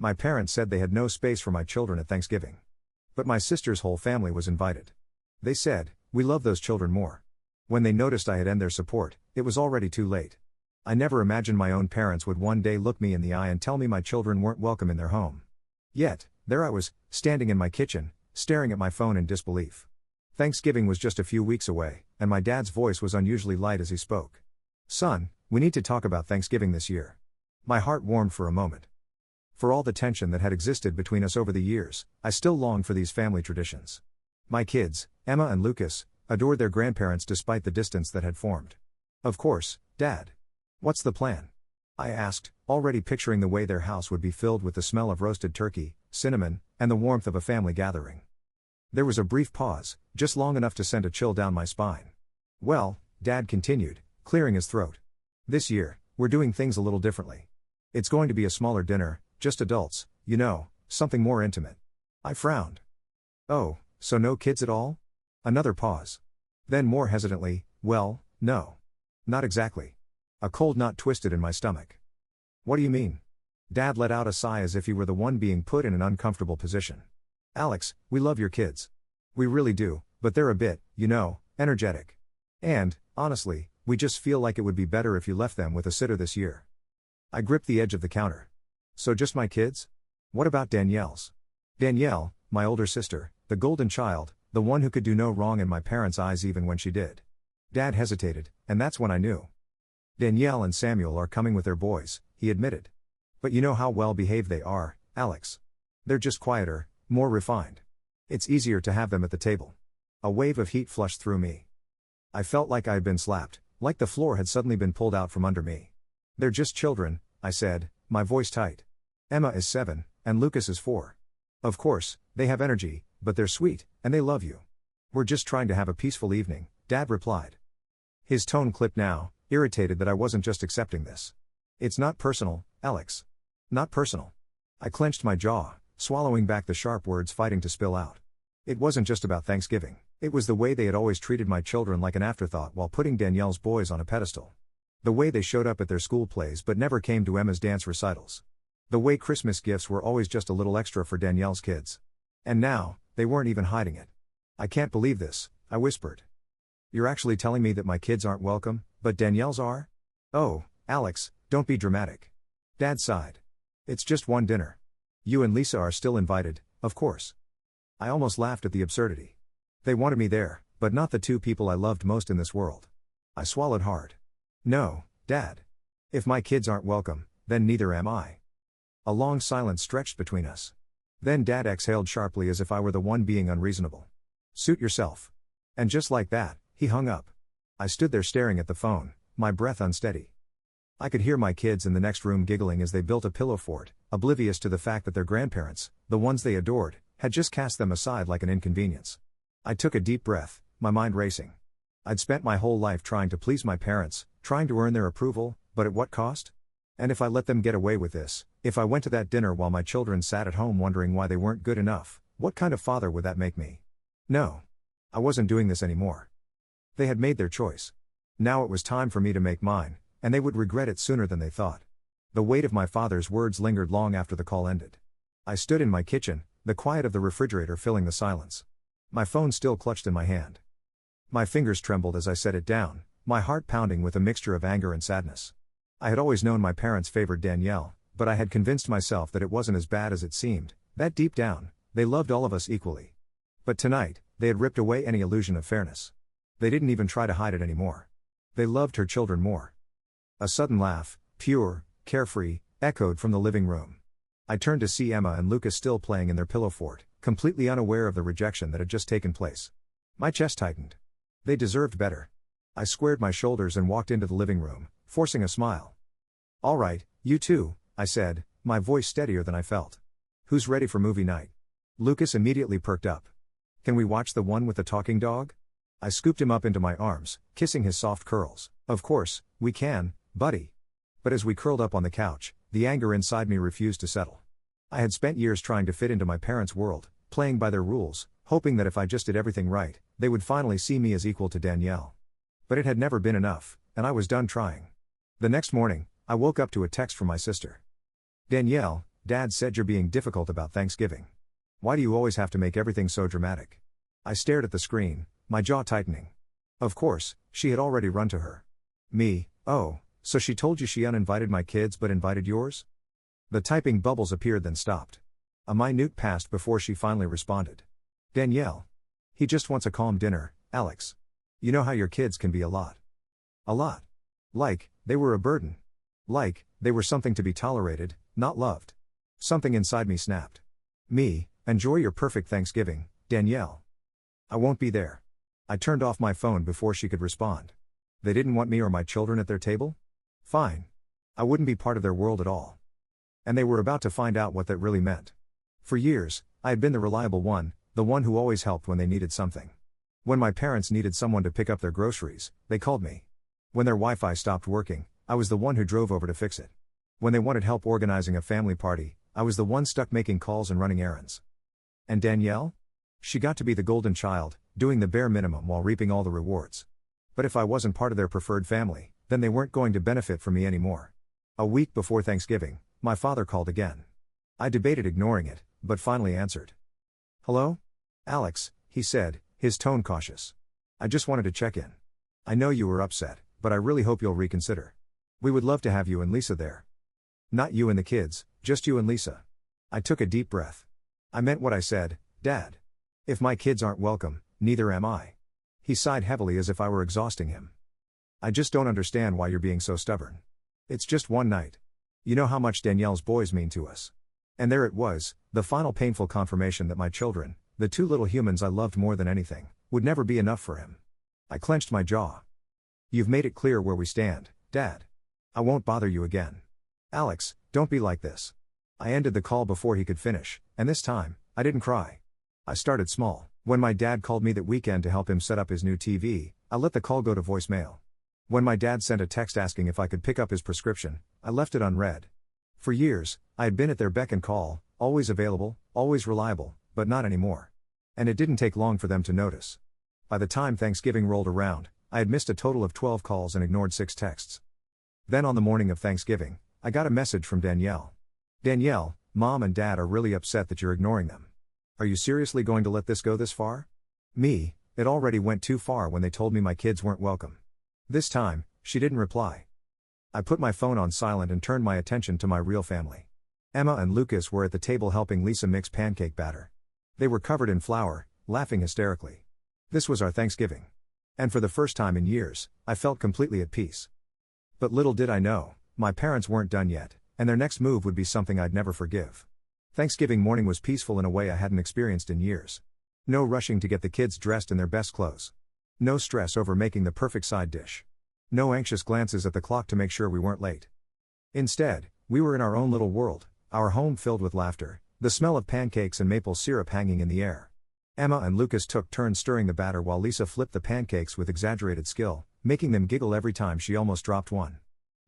My parents said they had no space for my children at Thanksgiving. But my sister's whole family was invited. They said, "We love those children more." When they noticed I had ended their support, it was already too late. I never imagined my own parents would one day look me in the eye and tell me my children weren't welcome in their home. Yet, there I was, standing in my kitchen, staring at my phone in disbelief. Thanksgiving was just a few weeks away, and my dad's voice was unusually light as he spoke. "Son, we need to talk about Thanksgiving this year." My heart warmed for a moment. For all the tension that had existed between us over the years, I still longed for these family traditions. My kids, Emma and Lucas, adored their grandparents despite the distance that had formed. "Of course, Dad. What's the plan?" I asked, already picturing the way their house would be filled with the smell of roasted turkey, cinnamon, and the warmth of a family gathering. There was a brief pause, just long enough to send a chill down my spine. "Well," Dad continued, clearing his throat. "This year, we're doing things a little differently. It's going to be a smaller dinner, just adults, something more intimate." I frowned. "Oh, so no kids at all?" Another pause. Then more hesitantly, "Well, no. Not exactly." A cold knot twisted in my stomach. "What do you mean?" Dad let out a sigh as if he were the one being put in an uncomfortable position. "Alex, we love your kids. We really do, but they're a bit, energetic. And, honestly, we just feel like it would be better if you left them with a sitter this year." I gripped the edge of the counter. "So just my kids? What about Danielle's?" Danielle, my older sister, the golden child, the one who could do no wrong in my parents' eyes even when she did. Dad hesitated, and that's when I knew. "Danielle and Samuel are coming with their boys," he admitted. "But you know how well behaved they are, Alex. They're just quieter, more refined. It's easier to have them at the table." A wave of heat flushed through me. I felt like I had been slapped, like the floor had suddenly been pulled out from under me. "They're just children," I said, my voice tight. "Emma is 7, and Lucas is 4. Of course, they have energy, but they're sweet, and they love you. We're just trying to have a peaceful evening," Dad replied. His tone clipped now, irritated that I wasn't just accepting this. "It's not personal, Alex. Not personal." I clenched my jaw, swallowing back the sharp words fighting to spill out. It wasn't just about Thanksgiving, it was the way they had always treated my children like an afterthought while putting Danielle's boys on a pedestal. The way they showed up at their school plays but never came to Emma's dance recitals. The way Christmas gifts were always just a little extra for Danielle's kids. And now, they weren't even hiding it. "I can't believe this," I whispered. "You're actually telling me that my kids aren't welcome, but Danielle's are?" "Oh, Alex, don't be dramatic." Dad sighed. "It's just one dinner. You and Lisa are still invited, of course." I almost laughed at the absurdity. They wanted me there, but not the two people I loved most in this world. I swallowed hard. "No, Dad. If my kids aren't welcome, then neither am I." A long silence stretched between us. Then Dad exhaled sharply as if I were the one being unreasonable. "Suit yourself." And just like that, he hung up. I stood there staring at the phone, my breath unsteady. I could hear my kids in the next room giggling as they built a pillow fort, oblivious to the fact that their grandparents, the ones they adored, had just cast them aside like an inconvenience. I took a deep breath, my mind racing. I'd spent my whole life trying to please my parents, trying to earn their approval, but at what cost? And if I let them get away with this, if I went to that dinner while my children sat at home wondering why they weren't good enough, what kind of father would that make me? No. I wasn't doing this anymore. They had made their choice. Now it was time for me to make mine, and they would regret it sooner than they thought. The weight of my father's words lingered long after the call ended. I stood in my kitchen, the quiet of the refrigerator filling the silence. My phone still clutched in my hand. My fingers trembled as I set it down, my heart pounding with a mixture of anger and sadness. I had always known my parents favored Danielle, but I had convinced myself that it wasn't as bad as it seemed, that deep down, they loved all of us equally. But tonight, they had ripped away any illusion of fairness. They didn't even try to hide it anymore. They loved her children more. A sudden laugh, pure, carefree, echoed from the living room. I turned to see Emma and Lucas still playing in their pillow fort, completely unaware of the rejection that had just taken place. My chest tightened. They deserved better. I squared my shoulders and walked into the living room, forcing a smile. "All right, you two," I said, my voice steadier than I felt. "Who's ready for movie night?" Lucas immediately perked up. "Can we watch the one with the talking dog?" I scooped him up into my arms, kissing his soft curls. "Of course, we can, buddy." But as we curled up on the couch, the anger inside me refused to settle. I had spent years trying to fit into my parents' world, playing by their rules, hoping that if I just did everything right, they would finally see me as equal to Danielle. But it had never been enough, and I was done trying. The next morning, I woke up to a text from my sister. "Danielle, Dad said you're being difficult about Thanksgiving. Why do you always have to make everything so dramatic? I stared at the screen, my jaw tightening. Of course, she had already run to her. Me, oh, so she told you she uninvited my kids but invited yours? The typing bubbles appeared then stopped. A minute passed before she finally responded. Danielle. He just wants a calm dinner, Alex. You know how your kids can be a lot. A lot. Like, they were a burden. Like, they were something to be tolerated, not loved. Something inside me snapped. Me, enjoy your perfect Thanksgiving, Danielle. I won't be there. I turned off my phone before she could respond. They didn't want me or my children at their table? Fine. I wouldn't be part of their world at all. And they were about to find out what that really meant. For years, I had been the reliable one, the one who always helped when they needed something. When my parents needed someone to pick up their groceries, they called me. When their Wi-Fi stopped working, I was the one who drove over to fix it. When they wanted help organizing a family party, I was the one stuck making calls and running errands. And Danielle? She got to be the golden child, doing the bare minimum while reaping all the rewards. But if I wasn't part of their preferred family, then they weren't going to benefit from me anymore. A week before Thanksgiving, my father called again. I debated ignoring it, but finally answered. Hello? Alex, he said, his tone cautious. I just wanted to check in. I know you were upset, but I really hope you'll reconsider. We would love to have you and Lisa there. Not you and the kids, just you and Lisa. I took a deep breath. I meant what I said, Dad. If my kids aren't welcome, neither am I. He sighed heavily as if I were exhausting him. I just don't understand why you're being so stubborn. It's just one night. You know how much Danielle's boys mean to us. And there it was, the final painful confirmation that my children, the two little humans I loved more than anything, would never be enough for him. I clenched my jaw. You've made it clear where we stand, Dad. I won't bother you again. Alex, don't be like this. I ended the call before he could finish, and this time, I didn't cry. I started small. When my dad called me that weekend to help him set up his new TV, I let the call go to voicemail. When my dad sent a text asking if I could pick up his prescription, I left it unread. For years, I had been at their beck and call, always available, always reliable, but not anymore. And it didn't take long for them to notice. By the time Thanksgiving rolled around, I had missed a total of 12 calls and ignored 6 texts. Then on the morning of Thanksgiving, I got a message from Danielle. Danielle, Mom and Dad are really upset that you're ignoring them. Are you seriously going to let this go this far? Me, it already went too far when they told me my kids weren't welcome. This time, she didn't reply. I put my phone on silent and turned my attention to my real family. Emma and Lucas were at the table helping Lisa mix pancake batter. They were covered in flour, laughing hysterically. This was our Thanksgiving. And for the first time in years, I felt completely at peace. But little did I know, my parents weren't done yet, and their next move would be something I'd never forgive. Thanksgiving morning was peaceful in a way I hadn't experienced in years. No rushing to get the kids dressed in their best clothes. No stress over making the perfect side dish. No anxious glances at the clock to make sure we weren't late. Instead, we were in our own little world, our home filled with laughter, the smell of pancakes and maple syrup hanging in the air. Emma and Lucas took turns stirring the batter while Lisa flipped the pancakes with exaggerated skill, making them giggle every time she almost dropped one.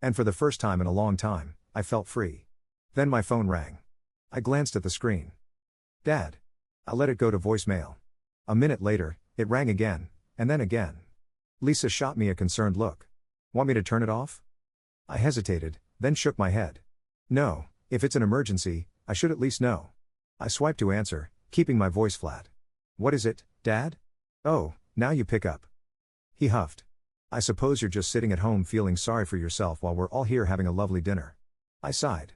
And for the first time in a long time, I felt free. Then my phone rang. I glanced at the screen. Dad. I let it go to voicemail. A minute later, it rang again, and then again. Lisa shot me a concerned look. Want me to turn it off? I hesitated, then shook my head. No, if it's an emergency, I should at least know. I swiped to answer, keeping my voice flat. What is it, Dad? Oh, now you pick up. He huffed. I suppose you're just sitting at home feeling sorry for yourself while we're all here having a lovely dinner. I sighed.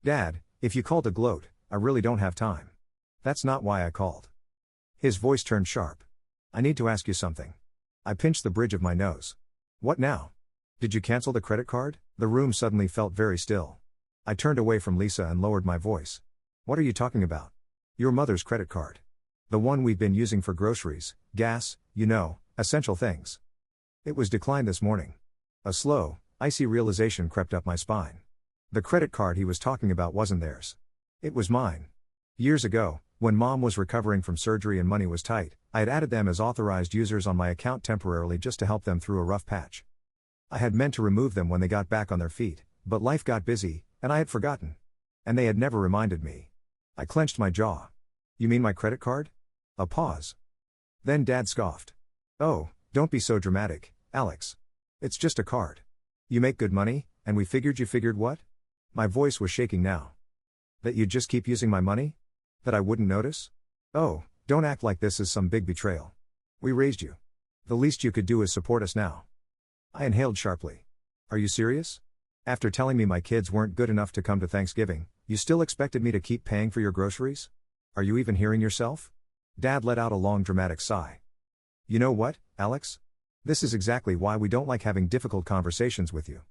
Dad, if you called to gloat, I really don't have time. That's not why I called. His voice turned sharp. I need to ask you something. I pinched the bridge of my nose. What now? Did you cancel the credit card? The room suddenly felt very still. I turned away from Lisa and lowered my voice. What are you talking about? Your mother's credit card. The one we've been using for groceries, gas, you know, essential things. It was declined this morning. A slow, icy realization crept up my spine. The credit card he was talking about wasn't theirs. It was mine. Years ago, when Mom was recovering from surgery and money was tight, I had added them as authorized users on my account temporarily just to help them through a rough patch. I had meant to remove them when they got back on their feet, but life got busy, and I had forgotten. And they had never reminded me. I clenched my jaw. You mean my credit card? A pause. Then Dad scoffed. Oh, don't be so dramatic, Alex. It's just a card. You make good money, and we figured you figured what? My voice was shaking now. That you'd just keep using my money? That I wouldn't notice? Oh, don't act like this is some big betrayal. We raised you. The least you could do is support us now. I inhaled sharply. Are you serious? After telling me my kids weren't good enough to come to Thanksgiving, you still expected me to keep paying for your groceries? Are you even hearing yourself? Dad let out a long dramatic sigh. You know what, Alex? This is exactly why we don't like having difficult conversations with you.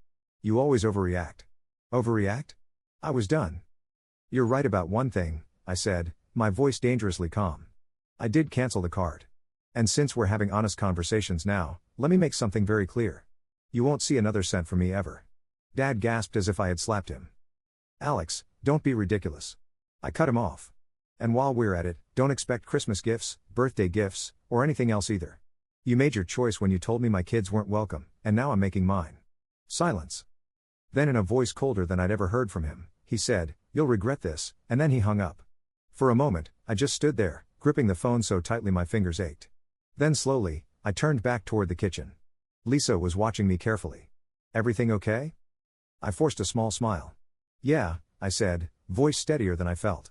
You always overreact. Overreact? I was done. You're right about one thing, I said, my voice dangerously calm. I did cancel the card. And since we're having honest conversations now, let me make something very clear. You won't see another cent from me ever. Dad gasped as if I had slapped him. Alex, don't be ridiculous. I cut him off. And while we're at it, don't expect Christmas gifts, birthday gifts, or anything else either. You made your choice when you told me my kids weren't welcome, and now I'm making mine. Silence. Then in a voice colder than I'd ever heard from him, he said, you'll regret this, and then he hung up. For a moment, I just stood there, gripping the phone so tightly my fingers ached. Then slowly, I turned back toward the kitchen. Lisa was watching me carefully. Everything okay? I forced a small smile. Yeah, I said, voice steadier than I felt.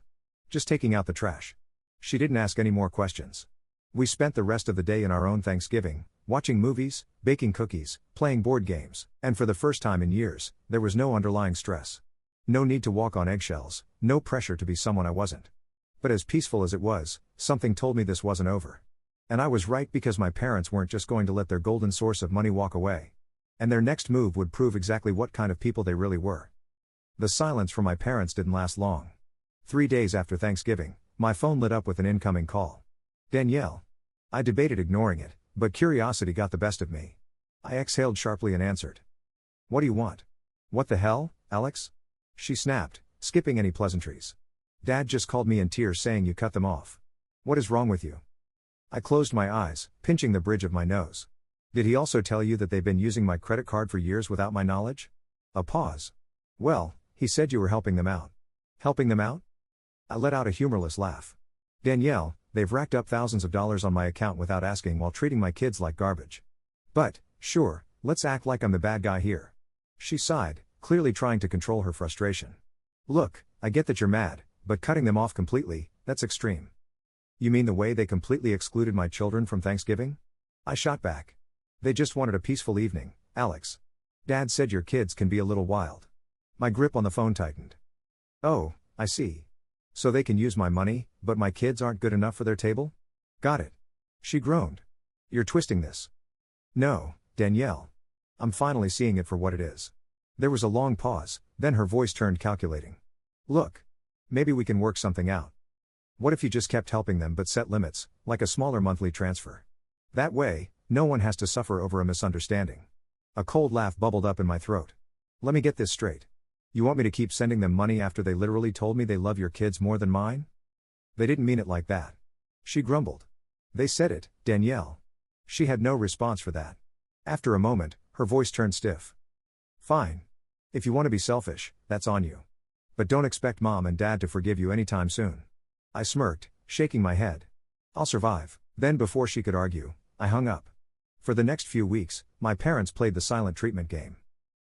Just taking out the trash. She didn't ask any more questions. We spent the rest of the day in our own Thanksgiving, watching movies, baking cookies, playing board games, and for the first time in years, there was no underlying stress. No need to walk on eggshells, no pressure to be someone I wasn't. But as peaceful as it was, something told me this wasn't over. And I was right, because my parents weren't just going to let their golden source of money walk away. And their next move would prove exactly what kind of people they really were. The silence from my parents didn't last long. 3 days after Thanksgiving, my phone lit up with an incoming call. Danielle. I debated ignoring it, but curiosity got the best of me. I exhaled sharply and answered. What do you want? What the hell, Alex? She snapped, skipping any pleasantries. Dad just called me in tears saying you cut them off. What is wrong with you? I closed my eyes, pinching the bridge of my nose. Did he also tell you that they've been using my credit card for years without my knowledge? A pause. Well, he said you were helping them out. Helping them out? I let out a humorless laugh. Danielle, they've racked up thousands of dollars on my account without asking, while treating my kids like garbage. But, sure, let's act like I'm the bad guy here. She sighed, clearly trying to control her frustration. Look, I get that you're mad, but cutting them off completely, that's extreme. You mean the way they completely excluded my children from Thanksgiving? I shot back. They just wanted a peaceful evening, Alex. Dad said your kids can be a little wild. My grip on the phone tightened. Oh, I see. So they can use my money, but my kids aren't good enough for their table? Got it. She groaned. You're twisting this. No, Danielle. I'm finally seeing it for what it is. There was a long pause, then her voice turned calculating. Look. Maybe we can work something out. What if you just kept helping them but set limits, like a smaller monthly transfer? That way, no one has to suffer over a misunderstanding. A cold laugh bubbled up in my throat. Let me get this straight. You want me to keep sending them money after they literally told me they love your kids more than mine? They didn't mean it like that. She grumbled. They said it, Danielle. She had no response for that. After a moment, her voice turned stiff. Fine. If you want to be selfish, that's on you. But don't expect Mom and Dad to forgive you anytime soon. I smirked, shaking my head. I'll survive. Then before she could argue, I hung up. For the next few weeks, my parents played the silent treatment game.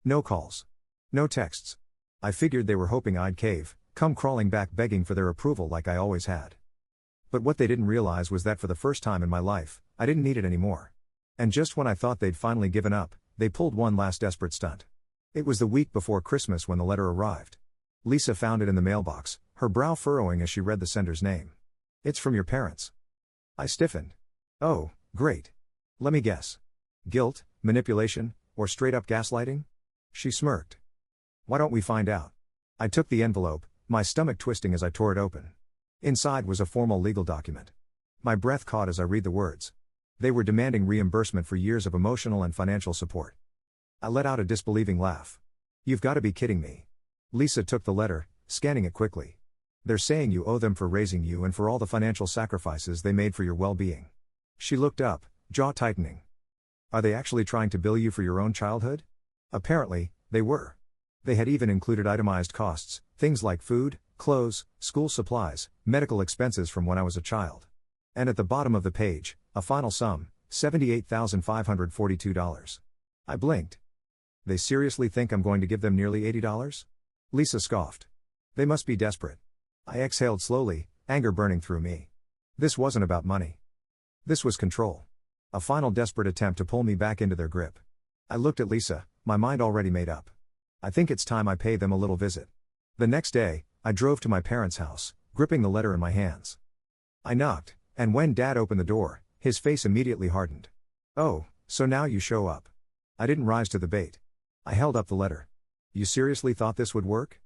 No calls. No texts. I figured they were hoping I'd cave, come crawling back begging for their approval like I always had. But what they didn't realize was that for the first time in my life, I didn't need it anymore. And just when I thought they'd finally given up, they pulled one last desperate stunt. It was the week before Christmas when the letter arrived. Lisa found it in the mailbox, her brow furrowing as she read the sender's name. It's from your parents. I stiffened. Oh, great. Let me guess. Guilt, manipulation, or straight up gaslighting? She smirked. Why don't we find out? I took the envelope, my stomach twisting as I tore it open. Inside was a formal legal document. My breath caught as I read the words. They were demanding reimbursement for years of emotional and financial support. I let out a disbelieving laugh. You've got to be kidding me. Lisa took the letter, scanning it quickly. They're saying you owe them for raising you and for all the financial sacrifices they made for your well-being. She looked up, jaw tightening. Are they actually trying to bill you for your own childhood? Apparently, they were. They had even included itemized costs, things like food, clothes, school supplies, medical expenses from when I was a child. And at the bottom of the page, a final sum, $78,542. I blinked. They seriously think I'm going to give them nearly $80? Lisa scoffed. They must be desperate. I exhaled slowly, anger burning through me. This wasn't about money. This was control. A final desperate attempt to pull me back into their grip. I looked at Lisa, my mind already made up. I think it's time I pay them a little visit. The next day, I drove to my parents' house, gripping the letter in my hands. I knocked, and when Dad opened the door, his face immediately hardened. "Oh, so now you show up." I didn't rise to the bait. I held up the letter. "You seriously thought this would work?"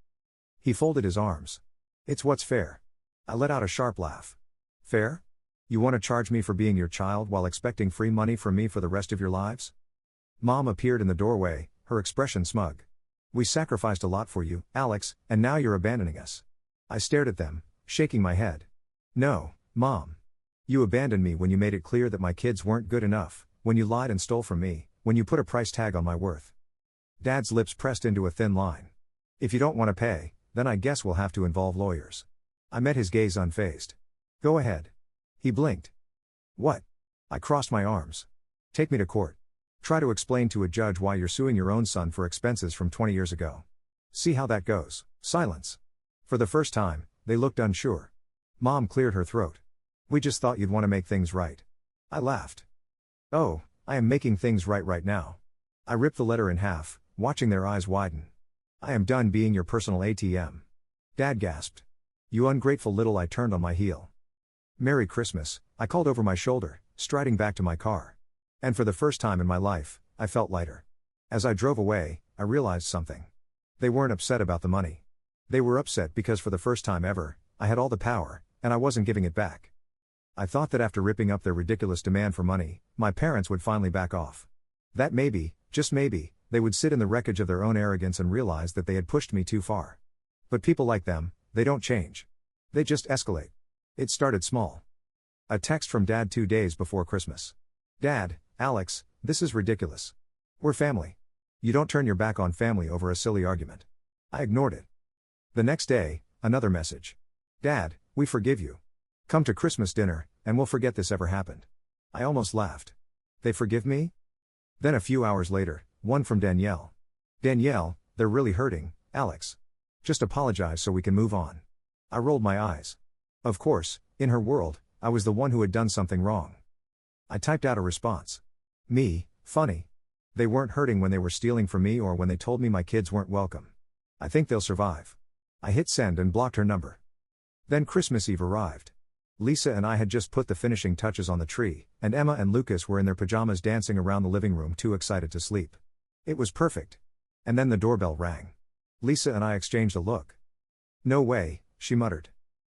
He folded his arms. "It's what's fair." I let out a sharp laugh. "Fair? You want to charge me for being your child while expecting free money from me for the rest of your lives?" Mom appeared in the doorway, her expression smug. "We sacrificed a lot for you, Alex, and now you're abandoning us." I stared at them, shaking my head. "No, Mom. You abandoned me when you made it clear that my kids weren't good enough, when you lied and stole from me, when you put a price tag on my worth." Dad's lips pressed into a thin line. "If you don't want to pay, then I guess we'll have to involve lawyers." I met his gaze unfazed. "Go ahead." He blinked. "What?" I crossed my arms. "Take me to court. Try to explain to a judge why you're suing your own son for expenses from 20 years ago. See how that goes." Silence. For the first time, they looked unsure. Mom cleared her throat. "We just thought you'd want to make things right." I laughed. "Oh, I am making things right now." I ripped the letter in half, watching their eyes widen. "I am done being your personal ATM." Dad gasped. "You ungrateful little." I turned on my heel. "Merry Christmas," I called over my shoulder, striding back to my car. And for the first time in my life, I felt lighter. As I drove away, I realized something. They weren't upset about the money. They were upset because for the first time ever, I had all the power, and I wasn't giving it back. I thought that after ripping up their ridiculous demand for money, my parents would finally back off. That maybe, just maybe, they would sit in the wreckage of their own arrogance and realize that they had pushed me too far. But people like them, they don't change. They just escalate. It started small. A text from Dad 2 days before Christmas. "Dad, Alex, this is ridiculous. We're family. You don't turn your back on family over a silly argument." I ignored it. The next day, another message. "Dad, we forgive you. Come to Christmas dinner, and we'll forget this ever happened." I almost laughed. They forgive me? Then a few hours later, one from Danielle. "Danielle, they're really hurting, Alex. Just apologize so we can move on." I rolled my eyes. Of course, in her world, I was the one who had done something wrong. I typed out a response. "Me, funny. They weren't hurting when they were stealing from me or when they told me my kids weren't welcome. I think they'll survive." I hit send and blocked her number. Then Christmas Eve arrived. Lisa and I had just put the finishing touches on the tree, and Emma and Lucas were in their pajamas dancing around the living room too excited to sleep. It was perfect. And then the doorbell rang. Lisa and I exchanged a look. "No way," she muttered.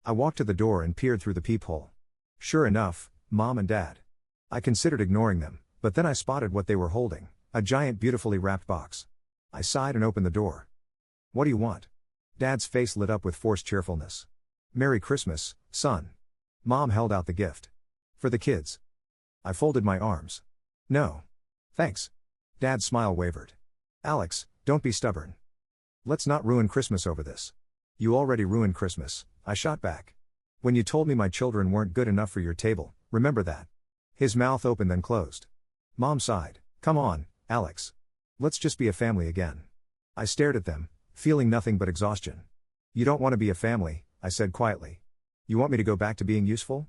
I walked to the door and peered through the peephole. Sure enough, Mom and Dad. I considered ignoring them, but then I spotted what they were holding, a giant beautifully wrapped box. I sighed and opened the door. "What do you want?" Dad's face lit up with forced cheerfulness. "Merry Christmas, son." Mom held out the gift. "For the kids." I folded my arms. "No. Thanks." Dad's smile wavered. "Alex, don't be stubborn. Let's not ruin Christmas over this." "You already ruined Christmas," I shot back. "When you told me my children weren't good enough for your table, remember that?" His mouth opened then closed. Mom sighed. "Come on, Alex. Let's just be a family again." I stared at them, feeling nothing but exhaustion. "You don't want to be a family," I said quietly. "You want me to go back to being useful?"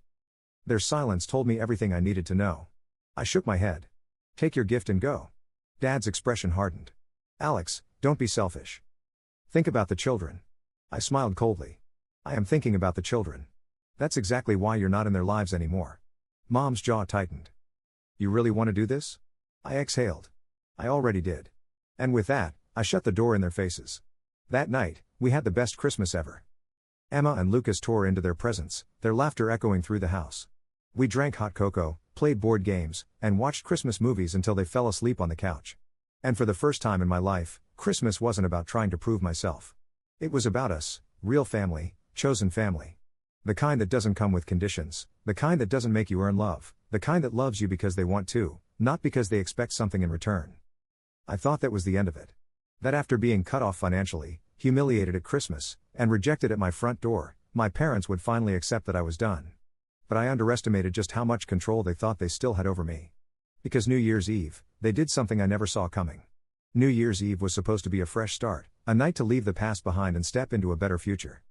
Their silence told me everything I needed to know. I shook my head. "Take your gift and go." Dad's expression hardened. "Alex, don't be selfish. Think about the children." I smiled coldly. "I am thinking about the children. That's exactly why you're not in their lives anymore." Mom's jaw tightened. "You really want to do this?" I exhaled. "I already did." And with that, I shut the door in their faces. That night, we had the best Christmas ever. Emma and Lucas tore into their presents, their laughter echoing through the house. We drank hot cocoa, played board games, and watched Christmas movies until they fell asleep on the couch. And for the first time in my life, Christmas wasn't about trying to prove myself. It was about us, real family, chosen family. The kind that doesn't come with conditions, the kind that doesn't make you earn love, the kind that loves you because they want to, not because they expect something in return. I thought that was the end of it. That after being cut off financially, humiliated at Christmas, and rejected at my front door, my parents would finally accept that I was done. But I underestimated just how much control they thought they still had over me. Because New Year's Eve, they did something I never saw coming. New Year's Eve was supposed to be a fresh start, a night to leave the past behind and step into a better future.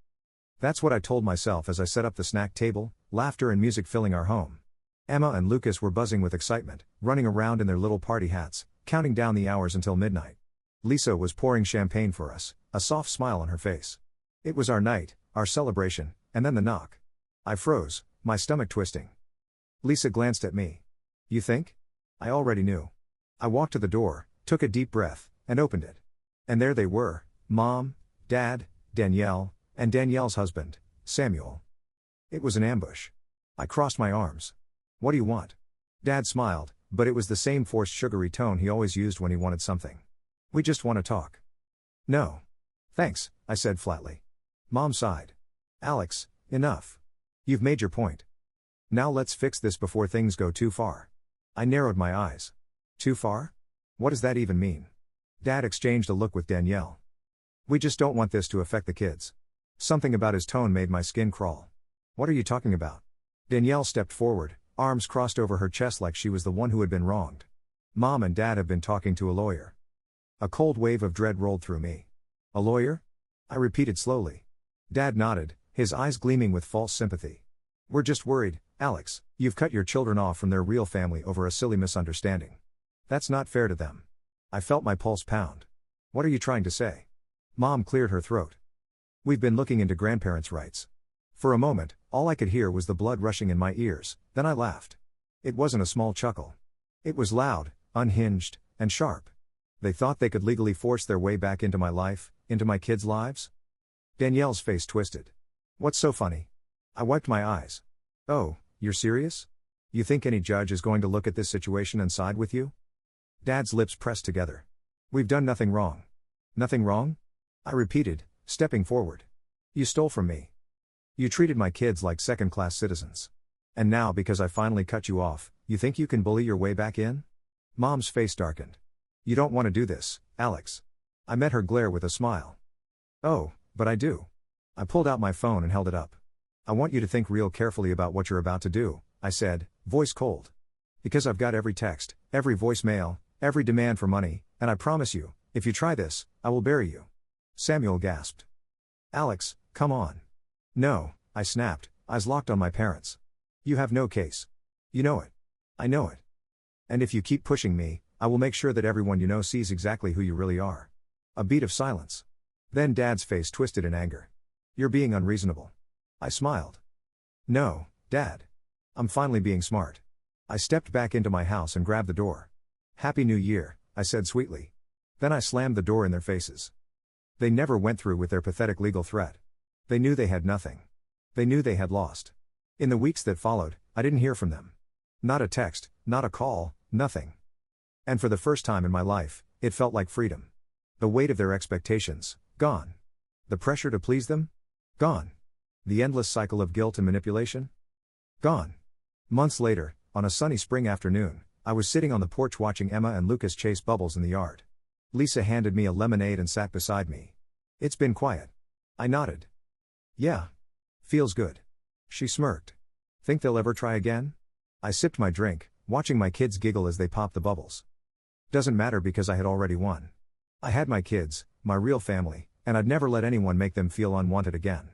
That's what I told myself as I set up the snack table, laughter and music filling our home. Emma and Lucas were buzzing with excitement, running around in their little party hats, counting down the hours until midnight. Lisa was pouring champagne for us, a soft smile on her face. It was our night, our celebration, and then the knock. I froze, my stomach twisting. Lisa glanced at me. You think? I already knew. I walked to the door, took a deep breath, and opened it. And there they were, Mom, Dad, Danielle, and Danielle's husband, Samuel. It was an ambush. I crossed my arms. What do you want? Dad smiled, but it was the same forced sugary tone he always used when he wanted something. We just want to talk. No. Thanks, I said flatly. Mom sighed. Alex, enough. You've made your point. Now let's fix this before things go too far. I narrowed my eyes. Too far? What does that even mean? Dad exchanged a look with Danielle. We just don't want this to affect the kids. Something about his tone made my skin crawl. What are you talking about? Danielle stepped forward, arms crossed over her chest like she was the one who had been wronged. Mom and Dad have been talking to a lawyer. A cold wave of dread rolled through me. A lawyer? I repeated slowly. Dad nodded, his eyes gleaming with false sympathy. We're just worried, Alex, you've cut your children off from their real family over a silly misunderstanding. That's not fair to them. I felt my pulse pound. What are you trying to say? Mom cleared her throat. We've been looking into grandparents' rights. For a moment, all I could hear was the blood rushing in my ears, then I laughed. It wasn't a small chuckle. It was loud, unhinged, and sharp. They thought they could legally force their way back into my life, into my kids' lives? Danielle's face twisted. What's so funny? I wiped my eyes. Oh, you're serious? You think any judge is going to look at this situation and side with you? Dad's lips pressed together. We've done nothing wrong. Nothing wrong? I repeated, stepping forward. You stole from me. You treated my kids like second-class citizens. And now because I finally cut you off, you think you can bully your way back in? Mom's face darkened. You don't want to do this, Alex. I met her glare with a smile. Oh, but I do. I pulled out my phone and held it up. I want you to think real carefully about what you're about to do, I said, voice cold. Because I've got every text, every voicemail, every demand for money, and I promise you, if you try this, I will bury you. Samuel gasped. Alex, come on. No, I snapped, eyes locked on my parents. You have no case. You know it. I know it. And if you keep pushing me, I will make sure that everyone you know sees exactly who you really are. A beat of silence. Then Dad's face twisted in anger. You're being unreasonable. I smiled. No, Dad. I'm finally being smart. I stepped back into my house and grabbed the door. Happy New Year, I said sweetly. Then I slammed the door in their faces. They never went through with their pathetic legal threat. They knew they had nothing. They knew they had lost. In the weeks that followed, I didn't hear from them. Not a text, not a call, nothing. And for the first time in my life, it felt like freedom. The weight of their expectations, gone. The pressure to please them? Gone. The endless cycle of guilt and manipulation? Gone. Months later, on a sunny spring afternoon, I was sitting on the porch watching Emma and Lucas chase bubbles in the yard. Lisa handed me a lemonade and sat beside me. It's been quiet. I nodded. Yeah. Feels good. She smirked. Think they'll ever try again? I sipped my drink, watching my kids giggle as they popped the bubbles. Doesn't matter because I had already won. I had my kids, my real family, and I'd never let anyone make them feel unwanted again.